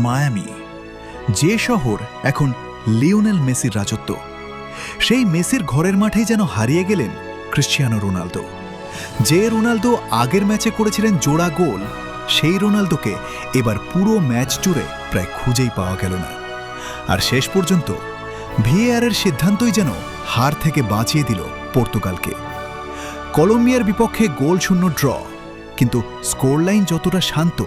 Miami, যে শহর এখন লিওনেল মেসির রাজত্ব। সেই মেসির ঘরের মাঠেই যেন হারিয়ে গেলেন ক্রিশ্চিয়ানো রোনালদো। যে রোনালদো আগের ম্যাচে করেছিলেন জোড়া গোল, সেই রোনালদোকে এবার পুরো ম্যাচ জুড়ে প্রায় খুঁজেই পাওয়া গেল না। আর শেষ পর্যন্ত ভিএআরের সিদ্ধান্তই যেন হার থেকে বাঁচিয়ে দিল পর্তুগালকে। কলম্বিয়ার বিপক্ষে গোলশূন্য ড্র, কিন্তু স্কোর লাইন যতটা শান্ত,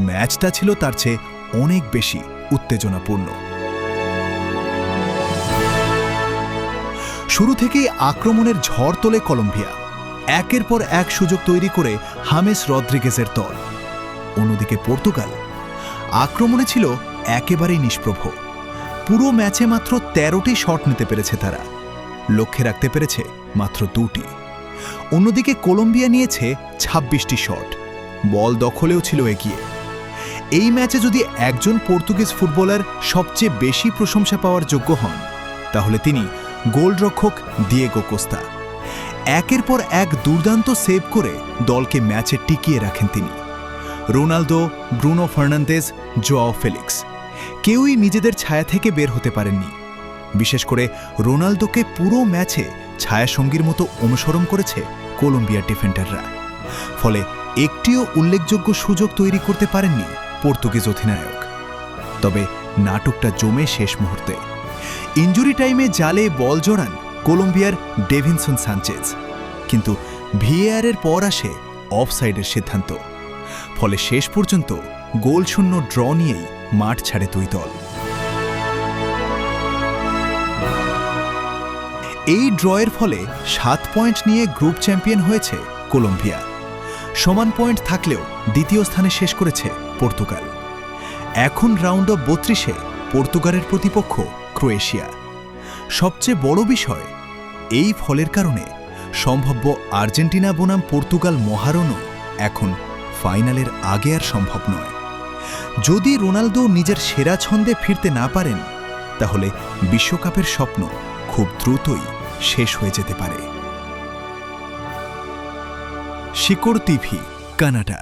ম্যাচটা ছিল তার চেয়ে অনেক বেশি উত্তেজনাপূর্ণ। শুরু থেকেই আক্রমণের ঝড় তোলে কলম্বিয়া, একের পর এক সুযোগ তৈরি করে হামেস রদ্রিগেজের দল। অন্যদিকে পর্তুগাল আক্রমণে ছিল একেবারেই নিষ্প্রভ। পুরো ম্যাচে মাত্র ১৩টি শট নিতে পেরেছে তারা, লক্ষ্যে রাখতে পেরেছে মাত্র ২টি। অন্যদিকে কলম্বিয়া নিয়েছে ২৬টি শট, বল দখলেও ছিল এগিয়ে। এই ম্যাচে যদি একজন পর্তুগিজ ফুটবলার সবচেয়ে বেশি প্রশংসা পাওয়ার যোগ্য হন, তাহলে তিনি গোলরক্ষক দিয়েগো কোস্তা। একের পর এক দুর্দান্ত সেভ করে দলকে ম্যাচে টিকিয়ে রাখেন তিনি। Ronaldo, Bruno Fernandes, Joao Felix কেউই নিজেদের ছায়া থেকে বের হতে পারেননি। বিশেষ করে রোনালদোকে পুরো ম্যাচে ছায়াসঙ্গীর মতো অনুসরণ করেছে কলম্বিয়ার ডিফেন্ডাররা। ফলে একটিও উল্লেখযোগ্য সুযোগ তৈরি করতে পারেননি পর্তুগিজ অধিনায়ক। তবে নাটকটা জমে শেষ মুহূর্তে। ইনজুরি টাইমে জালে বল জড়ান কলম্বিয়ার ডেভিনসন সানচেজ, কিন্তু ভিএআরের পর আসে অফসাইডের সিদ্ধান্ত। ফলে শেষ পর্যন্ত গোলশূন্য ড্র নিয়েই মাঠ ছাড়ে দুই দল। এই ড্রয়ের ফলে ৭ পয়েন্ট নিয়ে গ্রুপ চ্যাম্পিয়ন হয়েছে কলম্বিয়া। সমান পয়েন্ট থাকলেও দ্বিতীয় স্থানে শেষ করেছে পর্তুগাল। এখন রাউন্ড অফ ৩২-এ পর্তুগালের প্রতিপক্ষ ক্রোয়েশিয়া। সবচেয়ে বড় বিষয়, এই ফলের কারণে সম্ভাব্য আর্জেন্টিনা বনাম পর্তুগাল মহারণও এখন ফাইনালের আগে আর সম্ভব নয়। যদি রোনালদো নিজের সেরা ছন্দে ফিরতে না পারেন, তাহলে বিশ্বকাপের স্বপ্ন খুব দ্রুতই শেষ হয়ে যেতে পারে। শিকড় টিভি, কানাডা।